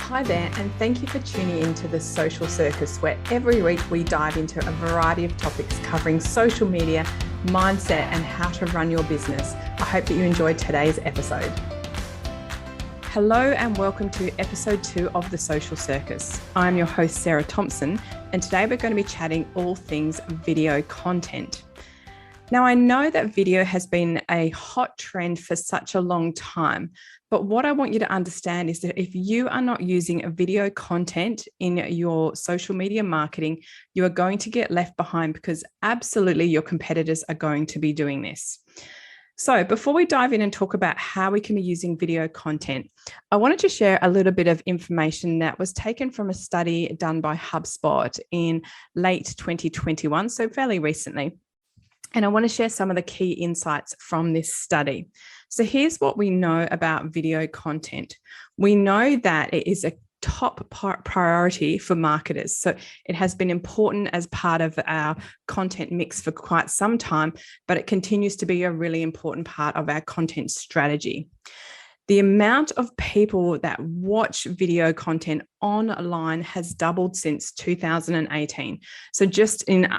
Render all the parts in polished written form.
Hi there, and thank you for tuning into the Social Circus, where every week we dive into a variety of topics covering social media, mindset, and how to run your business. I hope that you enjoyed today's episode. Hello, and welcome to episode 2 of the Social Circus. I'm your host, Sarah Thompson, and today we're going to be chatting all things video content. Now, I know that video has been a hot trend for such a long time, but what I want you to understand is that if you are not using video content in your social media marketing, you are going to get left behind because absolutely your competitors are going to be doing this. So before we dive in and talk about how we can be using video content, I wanted to share a little bit of information that was taken from a study done by HubSpot in late 2021, so fairly recently. And I want to share some of the key insights from this study. So here's what we know about video content. We know that it is a top priority for marketers. So it has been important as part of our content mix for quite some time, but it continues to be a really important part of our content strategy. The amount of people that watch video content online has doubled since 2018. So just in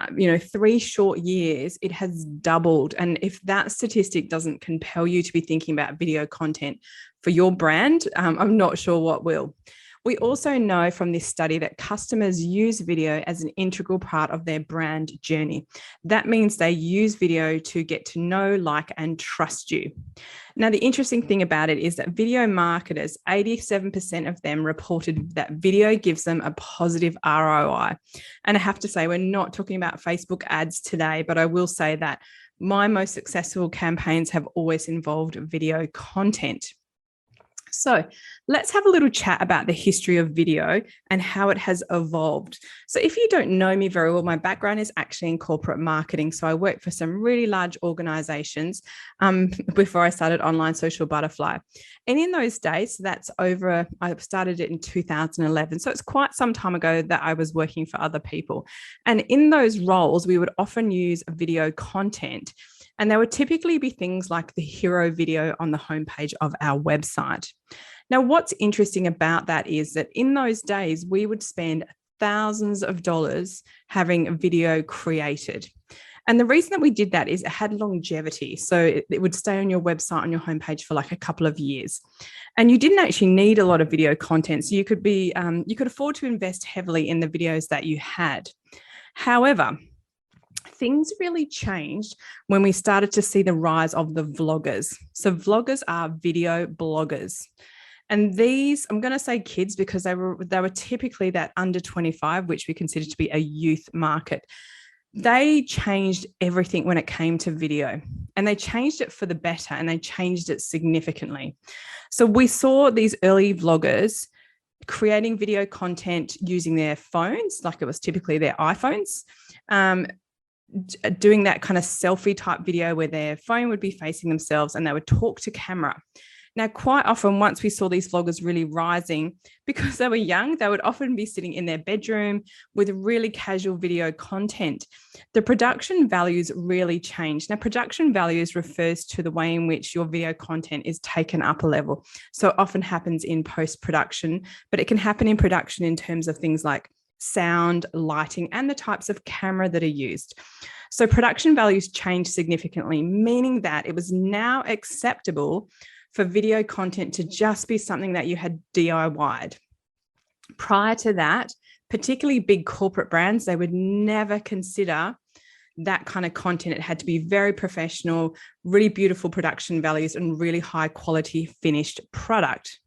3 short years, it has doubled. And if that statistic doesn't compel you to be thinking about video content for your brand, I'm not sure what will. We also know from this study that customers use video as an integral part of their brand journey. That means they use video to get to know, like, and trust you. Now, the interesting thing about it is that video marketers, 87% of them reported that video gives them a positive ROI. And I have to say, we're not talking about Facebook ads today, but I will say that my most successful campaigns have always involved video content. So let's have a little chat about the history of video and how it has evolved. So if you don't know me very well, my background is actually in corporate marketing. So I worked for some really large organizations before I started Online Social Butterfly. And in those days, I started it in 2011. So it's quite some time ago that I was working for other people. And in those roles, we would often use video content. And there would typically be things like the hero video on the homepage of our website. Now, what's interesting about that is that in those days, we would spend thousands of dollars having a video created. And the reason that we did that is it had longevity. So it would stay on your website, on your homepage for like a couple of years. And you didn't actually need a lot of video content. So you could afford to invest heavily in the videos that you had. However, things really changed when we started to see the rise of the vloggers. So vloggers are video bloggers. And these, I'm going to say kids because they were typically that under 25, which we consider to be a youth market. They changed everything when it came to video, and they changed it for the better, and they changed it significantly. So we saw these early vloggers creating video content using their phones, like it was typically their iPhones, doing that kind of selfie type video where their phone would be facing themselves and they would talk to camera. Now, quite often, once we saw these vloggers really rising, because they were young, they would often be sitting in their bedroom with really casual video content. The production values really changed. Now, production values refers to the way in which your video content is taken up a level. So it often happens in post-production, but it can happen in production in terms of things like sound, lighting, and the types of camera that are used. So production values changed significantly, meaning that it was now acceptable for video content to just be something that you had DIY'd. Prior to that, particularly big corporate brands, they would never consider that kind of content. It had to be very professional, really beautiful production values, and really high quality finished product.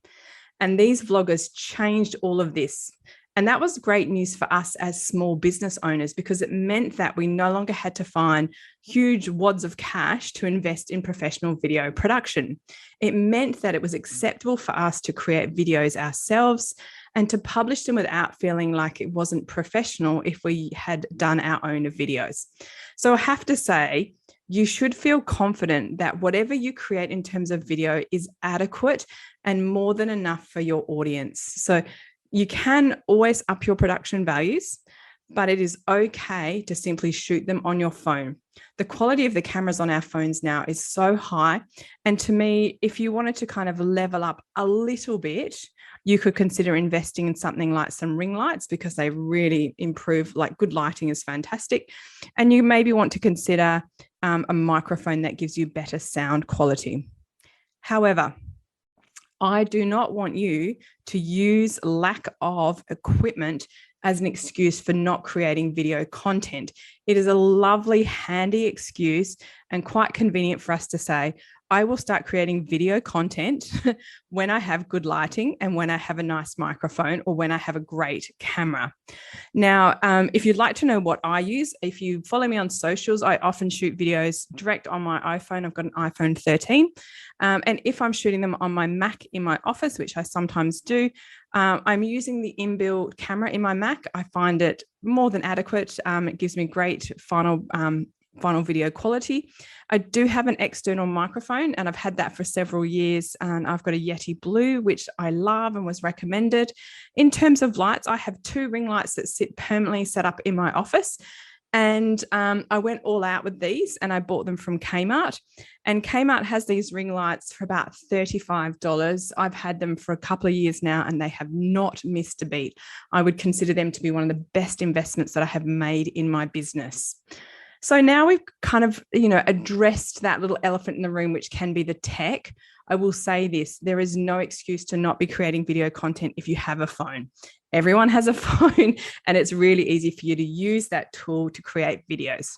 And these vloggers changed all of this. And that was great news for us as small business owners because it meant that we no longer had to find huge wads of cash to invest in professional video production. It meant that it was acceptable for us to create videos ourselves and to publish them without feeling like it wasn't professional if we had done our own videos. So I have to say, you should feel confident that whatever you create in terms of video is adequate and more than enough for your audience. So you can always up your production values, but it is okay to simply shoot them on your phone. The quality of the cameras on our phones now is so high. And to me, if you wanted to kind of level up a little bit, You could consider investing in something like some ring lights because they really improve, like good lighting is fantastic. And you maybe want to consider a microphone that gives you better sound quality. However, I do not want you to use lack of equipment as an excuse for not creating video content. It is a lovely, handy excuse and quite convenient for us to say, I will start creating video content when I have good lighting and when I have a nice microphone or when I have a great camera. Now, if you'd like to know what I use, if you follow me on socials, I often shoot videos direct on my iPhone. I've got an iPhone 13. And if I'm shooting them on my Mac in my office, which I sometimes do, I'm using the inbuilt camera in my Mac. I find it more than adequate. It gives me great final video quality. I do have an external microphone and I've had that for several years, and I've got a Yeti Blue, which I love and was recommended. In terms of lights, I have 2 ring lights that sit permanently set up in my office. And I went all out with these and I bought them from Kmart. And Kmart has these ring lights for about $35. I've had them for a couple of years now and they have not missed a beat. I would consider them to be one of the best investments that I have made in my business. So now we've kind of, addressed that little elephant in the room, which can be the tech. I will say this, there is no excuse to not be creating video content if you have a phone. Everyone has a phone and it's really easy for you to use that tool to create videos.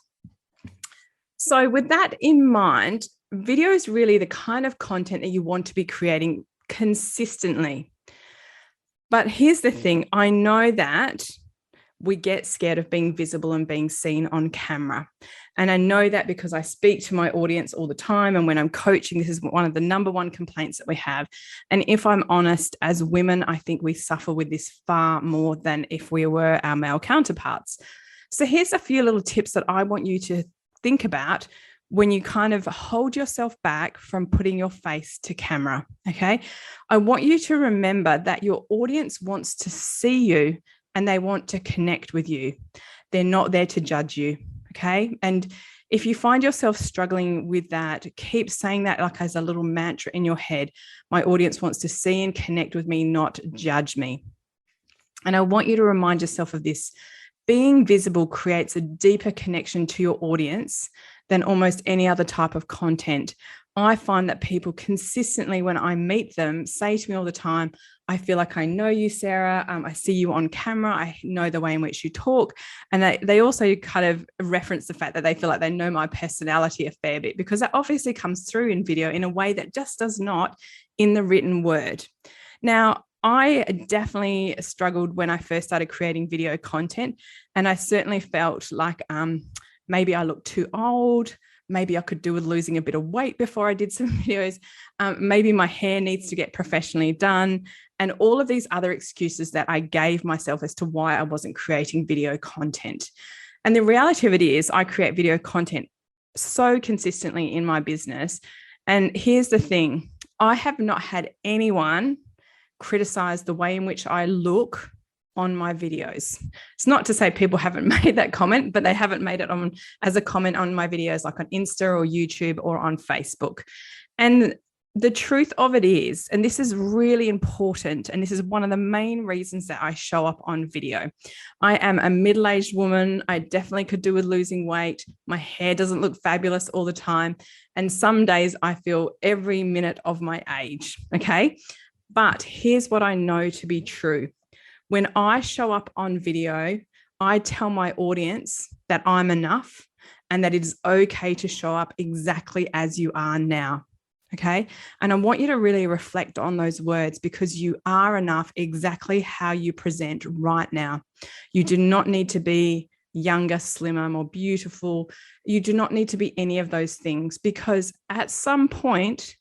So with that in mind, video is really the kind of content that you want to be creating consistently. But here's the thing, I know that we get scared of being visible and being seen on camera. And I know that because I speak to my audience all the time. And when I'm coaching, this is one of the number one complaints that we have. And if I'm honest, as women, I think we suffer with this far more than if we were our male counterparts. So here's a few little tips that I want you to think about when you kind of hold yourself back from putting your face to camera, okay? I want you to remember that your audience wants to see you and they want to connect with you. They're not there to judge you, okay? And if you find yourself struggling with that, keep saying that like as a little mantra in your head. My audience wants to see and connect with me, not judge me. And I want you to remind yourself of this. Being visible creates a deeper connection to your audience than almost any other type of content. I find that people consistently, when I meet them, say to me all the time, I feel like I know you, Sarah. I see you on camera. I know the way in which you talk. And they also kind of reference the fact that they feel like they know my personality a fair bit, because that obviously comes through in video in a way that just does not in the written word. Now, I definitely struggled when I first started creating video content, and I certainly felt like maybe I looked too old. Maybe I could do with losing a bit of weight before I did some videos. Maybe my hair needs to get professionally done, and all of these other excuses that I gave myself as to why I wasn't creating video content. And the reality of it is I create video content so consistently in my business. And here's the thing, I have not had anyone criticize the way in which I look on my videos. It's not to say people haven't made that comment, but they haven't made it on as a comment on my videos, like on Insta or YouTube or on Facebook. And the truth of it is, and this is really important, and this is one of the main reasons that I show up on video. I am a middle-aged woman. I definitely could do with losing weight. My hair doesn't look fabulous all the time. And some days I feel every minute of my age, okay? But here's what I know to be true. When I show up on video, I tell my audience that I'm enough and that it is okay to show up exactly as you are now, okay? And I want you to really reflect on those words, because you are enough exactly how you present right now. You do not need to be younger, slimmer, more beautiful. You do not need to be any of those things, because at some point,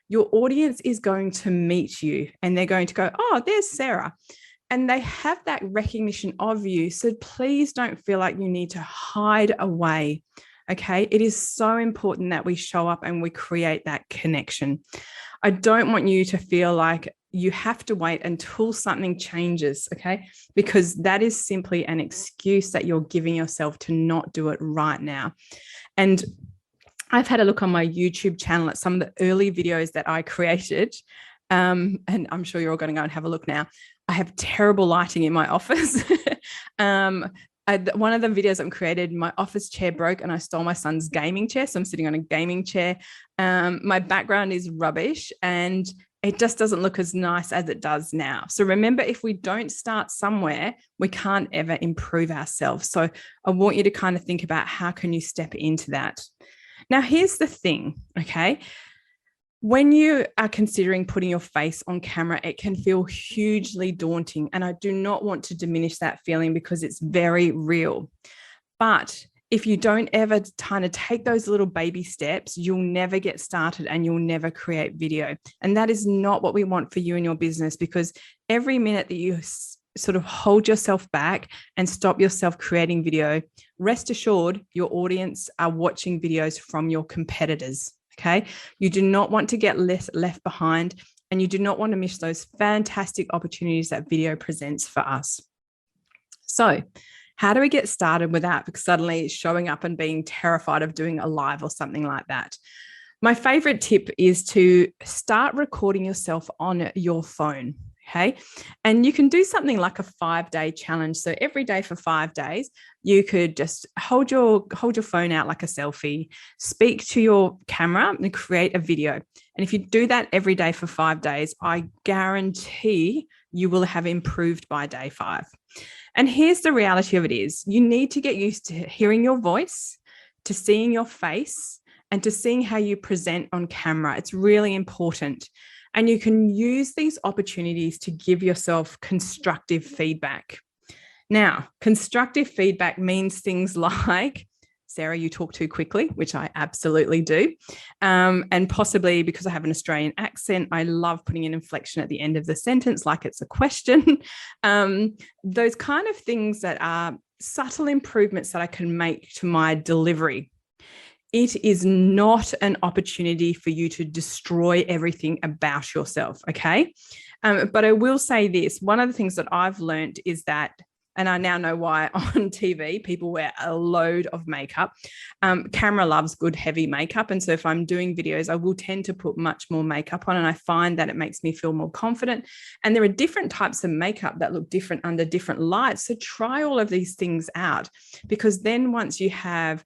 your audience is going to meet you and they're going to go, oh, there's Sarah. And they have that recognition of you. So please don't feel like you need to hide away. Okay. It is so important that we show up and we create that connection. I don't want you to feel like you have to wait until something changes. Okay. Because that is simply an excuse that you're giving yourself to not do it right now. And I've had a look on my YouTube channel at some of the early videos that I created. And I'm sure you're all going to go and have a look now. I have terrible lighting in my office. One of the videos I've created, my office chair broke and I stole my son's gaming chair. So I'm sitting on a gaming chair. My background is rubbish and it just doesn't look as nice as it does now. So remember, if we don't start somewhere, we can't ever improve ourselves. So I want you to kind of think about how can you step into that. Now, here's the thing, okay? When you are considering putting your face on camera, it can feel hugely daunting. And I do not want to diminish that feeling because it's very real. But if you don't ever kind of take those little baby steps, you'll never get started and you'll never create video. And that is not what we want for you and your business, because every minute that you sort of hold yourself back and stop yourself creating video, rest assured your audience are watching videos from your competitors. Okay. You do not want to get left behind, and you do not want to miss those fantastic opportunities that video presents for us. So how do we get started without suddenly showing up and being terrified of doing a live or something like that? My favorite tip is to start recording yourself on your phone. Okay. And you can do something like a 5-day challenge. So every day for 5 days, you could just hold your phone out like a selfie, speak to your camera and create a video. And if you do that every day for 5 days, I guarantee you will have improved by day 5. And here's the reality of it is, you need to get used to hearing your voice, to seeing your face, and to seeing how you present on camera. It's really important. And you can use these opportunities to give yourself constructive feedback. Now, constructive feedback means things like, Sarah, you talk too quickly, which I absolutely do. And possibly because I have an Australian accent, I love putting an inflection at the end of the sentence, like it's a question. Those kind of things that are subtle improvements that I can make to my delivery. It is not an opportunity for you to destroy everything about yourself, okay? But I will say this, one of the things that I've learned is that, and I now know why on TV, people wear a load of makeup. Camera loves good, heavy makeup. And so if I'm doing videos, I will tend to put much more makeup on, and I find that it makes me feel more confident. And there are different types of makeup that look different under different lights. So try all of these things out, because then once you have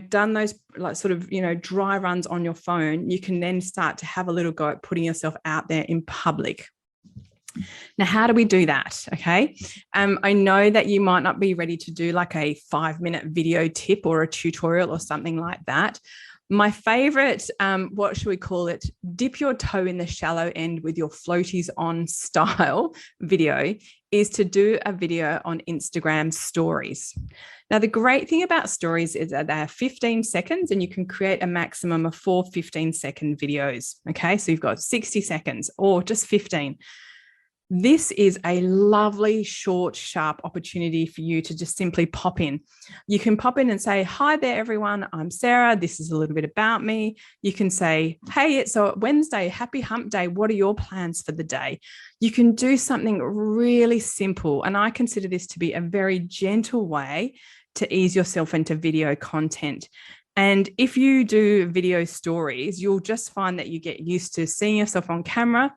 done those like sort of, dry runs on your phone, you can then start to have a little go at putting yourself out there in public. Now, how do we do that? Okay. I know that you might not be ready to do like a 5-minute video tip or a tutorial or something like that. My favorite, what should we call it? Dip your toe in the shallow end with your floaties on style video is to do a video on Instagram stories. Now, the great thing about stories is that they are 15 seconds and you can create a maximum of 4 15-second videos. Okay, so you've got 60 seconds or just 15. This is a lovely, short, sharp opportunity for you to just simply pop in. You can pop in and say, hi there, everyone. I'm Sarah. This is a little bit about me. You can say, hey, it's a Wednesday. Happy hump day. What are your plans for the day? You can do something really simple. And I consider this to be a very gentle way to ease yourself into video content. And if you do video stories, you'll just find that you get used to seeing yourself on camera.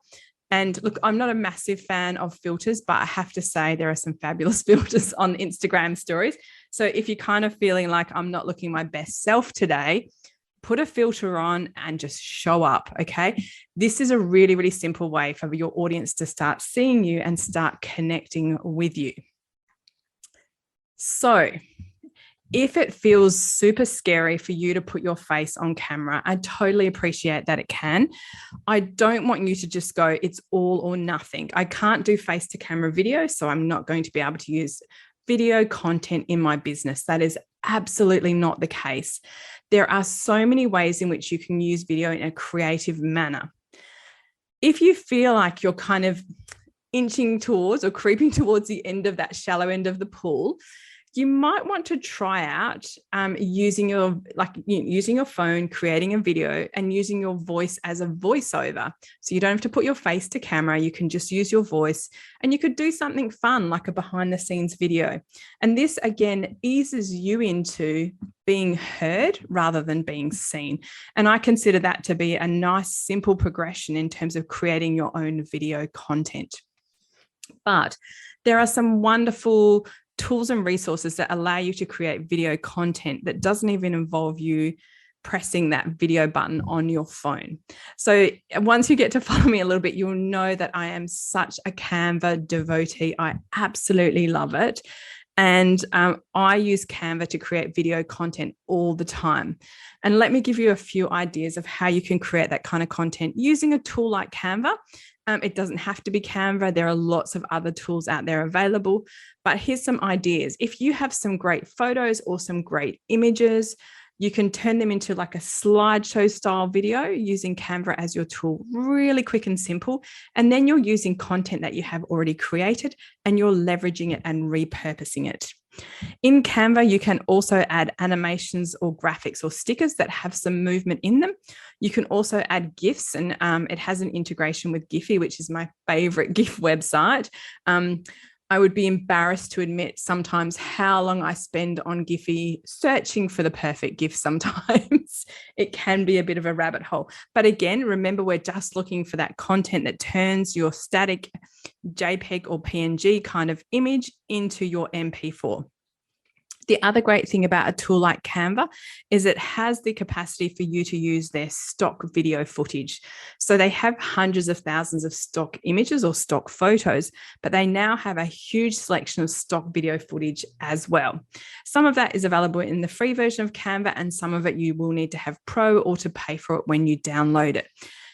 And look, I'm not a massive fan of filters, but I have to say there are some fabulous filters on Instagram stories. So if you're kind of feeling like I'm not looking my best self today, put a filter on and just show up, okay? This is a really, really simple way for your audience to start seeing you and start connecting with you. So if it feels super scary for you to put your face on camera, I totally appreciate that it can. I don't want you to just go, it's all or nothing. I can't do face to camera video, so I'm not going to be able to use video content in my business. That is absolutely not the case. There are so many ways in which you can use video in a creative manner. If you feel like you're kind of inching towards or creeping towards the end of that shallow end of the pool, you might want to try out using your phone, creating a video and using your voice as a voiceover. So you don't have to put your face to camera. You can just use your voice, and you could do something fun like a behind the scenes video. And this again eases you into being heard rather than being seen. And I consider that to be a nice, simple progression in terms of creating your own video content. But there are some wonderful tools and resources that allow you to create video content that doesn't even involve you pressing that video button on your phone. So once you get to follow me a little bit, you'll know that I am such a Canva devotee. I absolutely love it. And I use Canva to create video content all the time. And let me give you a few ideas of how you can create that kind of content using a tool like Canva. It doesn't have to be Canva. There are lots of other tools out there available, but here's some ideas. If you have some great photos or some great images, you can turn them into like a slideshow style video using Canva as your tool, really quick and simple. And then you're using content that you have already created and you're leveraging it and repurposing it. In Canva, you can also add animations or graphics or stickers that have some movement in them. You can also add GIFs, and it has an integration with Giphy, which is my favorite GIF website. I would be embarrassed to admit sometimes how long I spend on Giphy searching for the perfect GIF sometimes. It can be a bit of a rabbit hole. But again, remember, we're just looking for that content that turns your static JPEG or PNG kind of image into your MP4. The other great thing about a tool like Canva is it has the capacity for you to use their stock video footage. So they have hundreds of thousands of stock images or stock photos, but they now have a huge selection of stock video footage as well. Some of that is available in the free version of Canva, and some of it you will need to have Pro or to pay for it when you download it.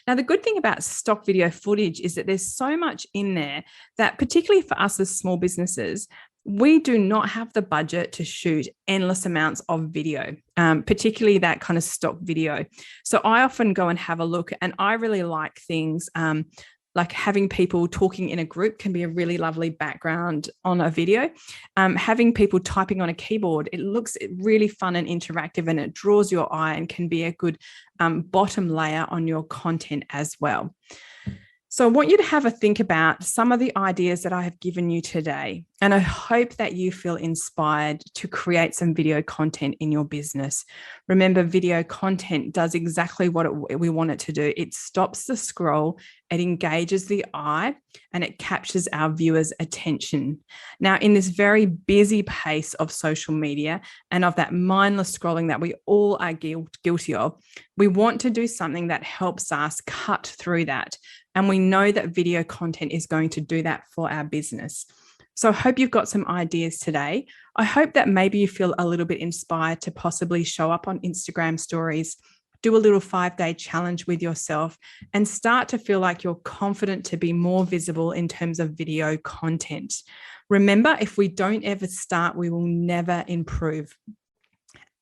Now, the good thing about stock video footage is that there's so much in there that, particularly for us as small businesses, we do not have the budget to shoot endless amounts of video, particularly that kind of stock video. So I often go and have a look, and I really like things like having people talking in a group can be a really lovely background on a video. Having people typing on a keyboard, it looks really fun and interactive, and it draws your eye and can be a good bottom layer on your content as well. So I want you to have a think about some of the ideas that I have given you today, and I hope that you feel inspired to create some video content in your business. Remember, video content does exactly what we want it to do. It stops the scroll, it engages the eye, and it captures our viewers' attention. Now, in this very busy pace of social media and of that mindless scrolling that we all are guilty of, we want to do something that helps us cut through that. And we know that video content is going to do that for our business. So I hope you've got some ideas today. I hope that maybe you feel a little bit inspired to possibly show up on Instagram stories, do a little 5-day challenge with yourself, and start to feel like you're confident to be more visible in terms of video content. Remember, if we don't ever start, we will never improve.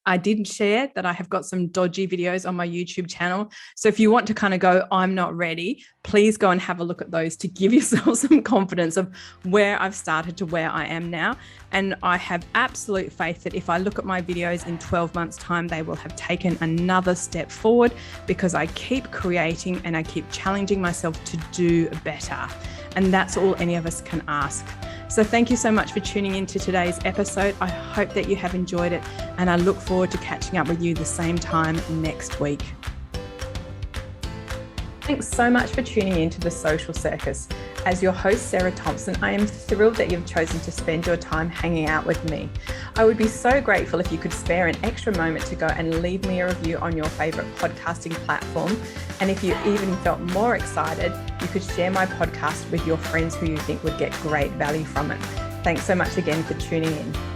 I did share that I have got some dodgy videos on my YouTube channel. So if you want to kind of go, I'm not ready, please go and have a look at those to give yourself some confidence of where I've started to where I am now. And I have absolute faith that if I look at my videos in 12 months' time, they will have taken another step forward, because I keep creating and I keep challenging myself to do better. And that's all any of us can ask. So thank you so much for tuning into today's episode. I hope that you have enjoyed it, and I look forward to catching up with you the same time next week. Thanks so much for tuning into The Social Circus. As your host, Sarah Thompson, I am thrilled that you've chosen to spend your time hanging out with me. I would be so grateful if you could spare an extra moment to go and leave me a review on your favorite podcasting platform. And if you even felt more excited, you could share my podcast with your friends who you think would get great value from it. Thanks so much again for tuning in.